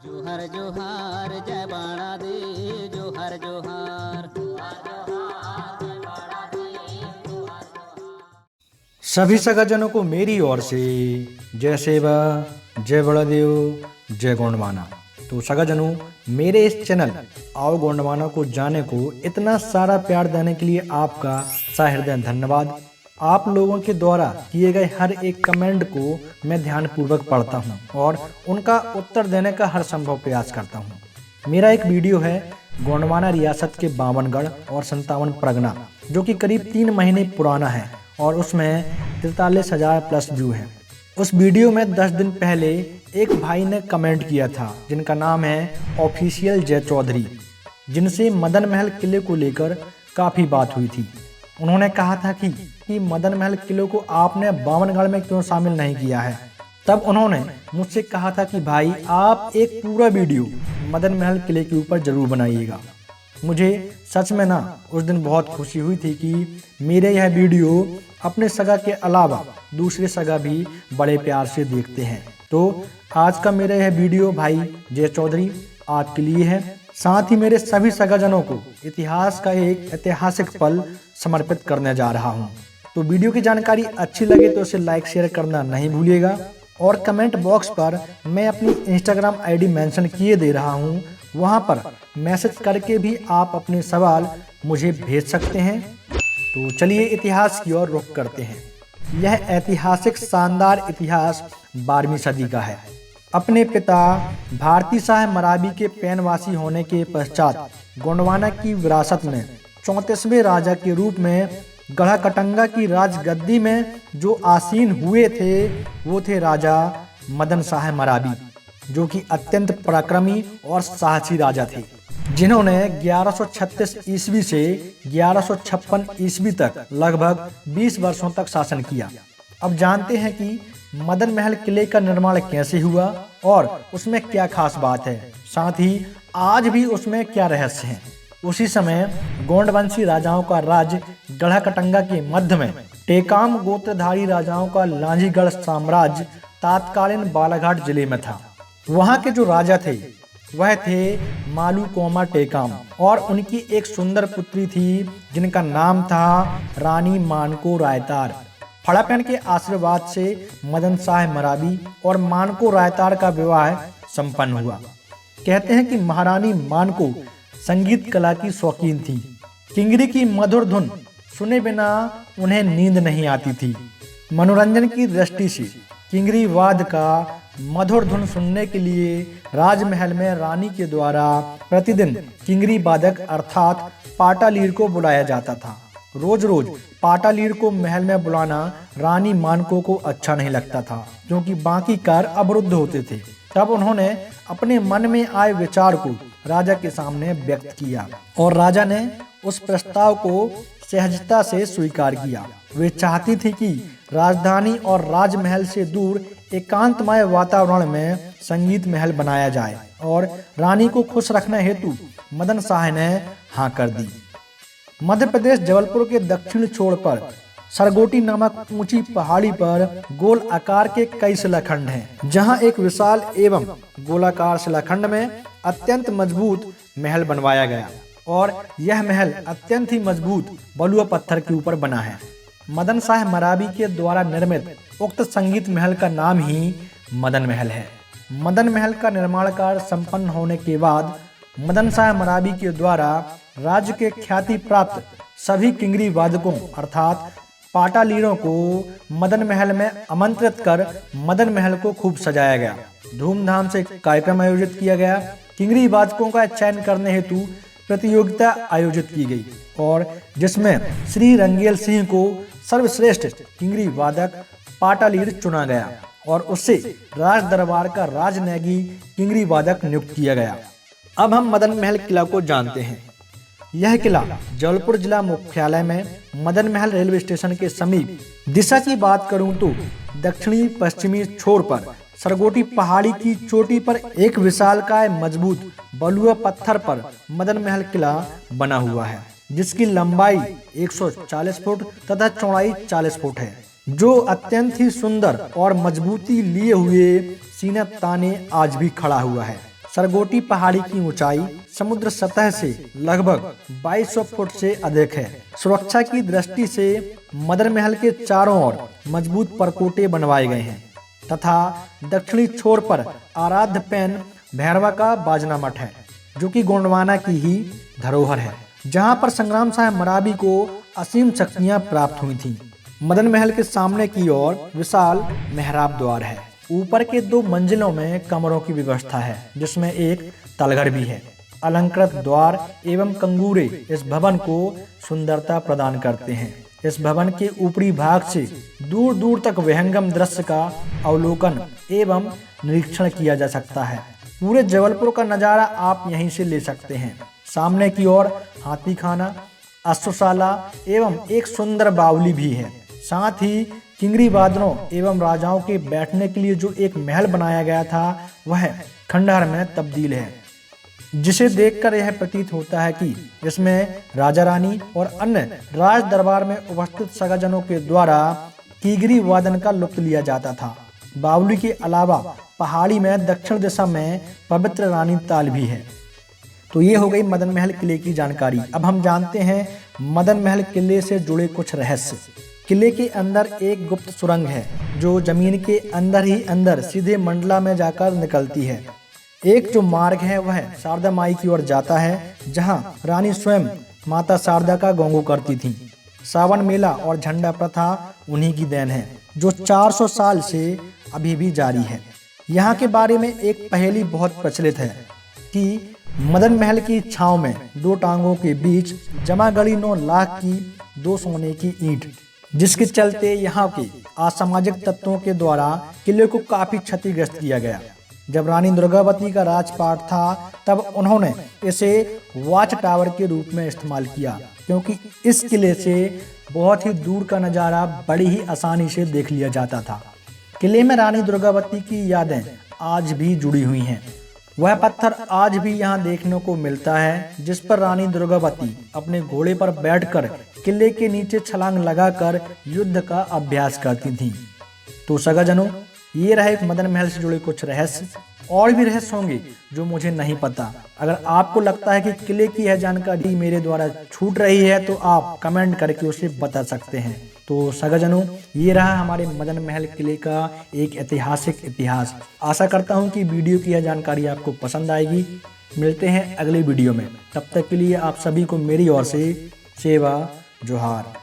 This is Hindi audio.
जोहर जोहार जय बाणा दे, जोहर जोहार। सभी सगाजनों को मेरी ओर से जय सेवा, जय बड़ादेव, जय गोंडवाना। तो सगाजनों, मेरे इस चैनल आओ गोंडवाना को जाने को इतना सारा प्यार देने के लिए आपका सहृदय धन्यवाद। आप लोगों के द्वारा किए गए हर एक कमेंट को मैं ध्यानपूर्वक पढ़ता हूं और उनका उत्तर देने का हर संभव प्रयास करता हूं। मेरा एक वीडियो है गोंडवाना रियासत के 52 और 57 परगना, जो कि करीब 3 महीने पुराना है और उसमें 43,000 प्लस व्यू हैं। उस वीडियो में 10 दिन पहले एक भाई ने कमेंट किया था, जिनका नाम है ऑफिशियल जय चौधरी, जिनसे मदन महल किले को लेकर काफ़ी बात हुई थी। उन्होंने कहा था कि मदन महल किले को आपने 52 में क्यों शामिल नहीं किया है। तब उन्होंने मुझसे कहा था कि भाई आप एक पूरा वीडियो मदन महल किले के ऊपर जरूर बनाइएगा। मुझे सच में ना उस दिन बहुत खुशी हुई थी कि मेरे यह वीडियो अपने सगा के अलावा दूसरे सगा भी बड़े प्यार से देखते हैं। तो आज का मेरा यह वीडियो भाई जय चौधरी आपके लिए है। साथ ही मेरे सभी सगाजनों को इतिहास का एक ऐतिहासिक पल समर्पित करने जा रहा हूं। तो वीडियो की जानकारी अच्छी लगे तो इसे लाइक शेयर करना नहीं भूलिएगा और कमेंट बॉक्स पर मैं अपनी इंस्टाग्राम आईडी मेंशन किए दे रहा हूं, वहां पर मैसेज करके भी आप अपने सवाल मुझे भेज सकते हैं। तो चलिए इतिहास की ओर रुख करते हैं। यह ऐतिहासिक शानदार इतिहास 12वीं सदी का है। अपने पिता भारती शाह मराबी के पैनवासी होने के पश्चात गोंडवाना की विरासत में 34वें राजा के रूप में गढ़कटंगा की राजगद्दी में जो आसीन हुए थे, वो थे राजा मदन शाह मराबी, जो कि अत्यंत पराक्रमी और साहसी राजा थे, जिन्होंने 1136 ईस्वी से 1156 ईस्वी तक लगभग 20 वर्षों तक शासन किया। अब जानते हैं कि मदन महल किले का निर्माण कैसे हुआ और उसमें क्या खास बात है, साथ ही आज भी उसमें क्या रहस्य है। उसी समय गोंडवंशी राजाओं का राज गढ़कटंगा के मध्य में टेकाम गोत्रधारी राजाओं का लांजीगढ़ साम्राज्य तात्कालीन बालाघाट जिले में था। वहां के जो राजा थे वह थे मालूकोमा टेकाम और उनकी एक सुंदर पुत्री थी जिनका नाम था रानी मानको रायतार। फड़ापन के आशीर्वाद से मदन शाह मराबी और मानको रायतार का विवाह संपन्न हुआ। कहते हैं कि महारानी मानको संगीत कला की शौकीन थी। किंगरी की मधुर धुन सुने बिना उन्हें नींद नहीं आती थी। मनोरंजन की दृष्टि से किंगरी वाद का मधुर धुन सुनने के लिए राजमहल में रानी के द्वारा प्रतिदिन किंगरी वादक अर्थात पाटालीर को बुलाया जाता था। रोज रोज पाटालीर को महल में बुलाना रानी मानको को अच्छा नहीं लगता था, क्योंकि बाकी कार्य अवरुद्ध होते थे। तब उन्होंने अपने मन में आए विचार को राजा के सामने व्यक्त किया और राजा ने उस प्रस्ताव को सहजता से स्वीकार किया। वे चाहती थी कि राजधानी और राजमहल से दूर एकांतमय वातावरण में संगीत महल बनाया जाए और रानी को खुश रखने हेतु मदन शाह ने हाँ कर दी। मध्य प्रदेश जबलपुर के दक्षिण छोर पर सरगोटी नामक ऊंची पहाड़ी पर गोल आकार के कई शिलाखंड हैं, जहां एक विशाल एवं गोलाकार शिलाखंड में अत्यंत मजबूत महल बनवाया गया और यह महल अत्यंत ही मजबूत बलुआ पत्थर के ऊपर बना है। मदन शाह मराबी के द्वारा निर्मित उक्त संगीत महल का नाम ही मदन महल है। मदन महल का निर्माण कार्य संपन्न होने के बाद मदन शाह मराबी के द्वारा राज्य के ख्याति प्राप्त सभी किंगरी वादकों अर्थात पाटालीरों को मदन महल में आमंत्रित कर मदन महल को खूब सजाया गया। धूमधाम से कार्यक्रम आयोजित किया गया। किंगरी वादकों का चयन करने हेतु प्रतियोगिता आयोजित की गई और जिसमें श्री रंगेल सिंह को सर्वश्रेष्ठ किंगरी वादक पाटालीर चुना गया और उससे राज दरबार का राजनैगी किंगरी वादक नियुक्त किया गया। अब हम मदन महल किला को जानते हैं। यह किला जबलपुर जिला मुख्यालय में मदन महल रेलवे स्टेशन के समीप, दिशा की बात करूं तो दक्षिणी पश्चिमी छोर पर सरगोटी पहाड़ी की चोटी पर एक विशालकाय मजबूत बलुआ पत्थर पर मदन महल किला बना हुआ है, जिसकी लंबाई 140 फुट तथा चौड़ाई 40 फुट है, जो अत्यंत ही सुंदर और मजबूती लिए हुए सीना ताने आज भी खड़ा हुआ है। सरगोटी पहाड़ी की ऊंचाई समुद्र सतह से लगभग 2200 फुट से अधिक है। सुरक्षा की दृष्टि से मदन महल के चारों ओर मजबूत परकोटे बनवाए गए हैं तथा दक्षिणी छोर पर आराध्य पैन भैरवा का बाजना मठ है, जो कि गोंडवाना की ही धरोहर है, जहां पर संग्राम साहब मरावी को असीम शक्तियां प्राप्त हुई थीं। मदन महल के सामने की ओर विशाल मेहराब द्वार है। ऊपर के 2 मंजिलों में कमरों की व्यवस्था है, जिसमें एक तलघर भी है। अलंकृत द्वार एवं कंगूरे इस भवन को सुंदरता प्रदान करते हैं। इस भवन के ऊपरी भाग से दूर दूर तक विहंगम दृश्य का अवलोकन एवं निरीक्षण किया जा सकता है। पूरे जबलपुर का नजारा आप यहीं से ले सकते हैं। सामने की ओर हाथी खाना, अश्वशाला एवं एक सुंदर बावली भी है। साथ ही किंगरी बादलों एवं राजाओं के बैठने के लिए जो एक महल बनाया गया था, वह खंडहर में तब्दील है, जिसे देखकर यह प्रतीत होता है कि इसमें राजा रानी और अन्य राज दरबार में उपस्थित सगाजनों के द्वारा किंगरी वादन का लुत्फ लिया जाता था। बावली के अलावा पहाड़ी में दक्षिण दिशा में पवित्र रानी ताल भी है। तो ये हो गई मदन महल किले की जानकारी। अब हम जानते हैं मदन महल किले से जुड़े कुछ रहस्य। किले के अंदर एक गुप्त सुरंग है, जो जमीन के अंदर ही अंदर सीधे मंडला में जाकर निकलती है। एक जो मार्ग है वह शारदा माई की ओर जाता है, जहां रानी स्वयं माता शारदा का गौंगू करती थीं। सावन मेला और झंडा प्रथा उन्हीं की देन है, जो 400 साल से अभी भी जारी है। यहाँ के बारे में एक पहेली बहुत प्रचलित है कि मदन महल की छांव में 2 टांगों के बीच जमा गड़ी 9 लाख की 2 सोने की ईंट, जिसके चलते यहाँ के असामाजिक तत्वों के द्वारा किले को काफी क्षतिग्रस्त किया गया। जब रानी दुर्गावती का राजपाट था, तब उन्होंने इसे वॉच टावर के रूप में इस्तेमाल किया, क्योंकि इस किले से बहुत ही दूर का नज़ारा बड़ी ही आसानी से देख लिया जाता था। किले में रानी दुर्गावती की यादें आज भी जुड़ी हुई हैं। वह पत्थर आज भी यहाँ देखने को मिलता है, जिस पर रानी दुर्गावती अपने घोड़े पर बैठकर किले के नीचे छलांग लगाकर युद्ध का अभ्यास करती थीं। तो सगाजनों, ये रहे मदन महल से जुड़े कुछ रहस्य। और भी रहस्य होंगे जो मुझे नहीं पता। अगर आपको लगता है कि किले की यह जानकारी मेरे द्वारा छूट रही है, तो आप कमेंट करके उसे बता सकते हैं। तो सगाजनों, ये रहा हमारे मदन महल किले का एक ऐतिहासिक इतिहास। आशा करता हूँ कि वीडियो की यह जानकारी आपको पसंद आएगी। मिलते हैं अगले वीडियो में, तब तक के लिए आप सभी को मेरी ओर से सेवा जोहार।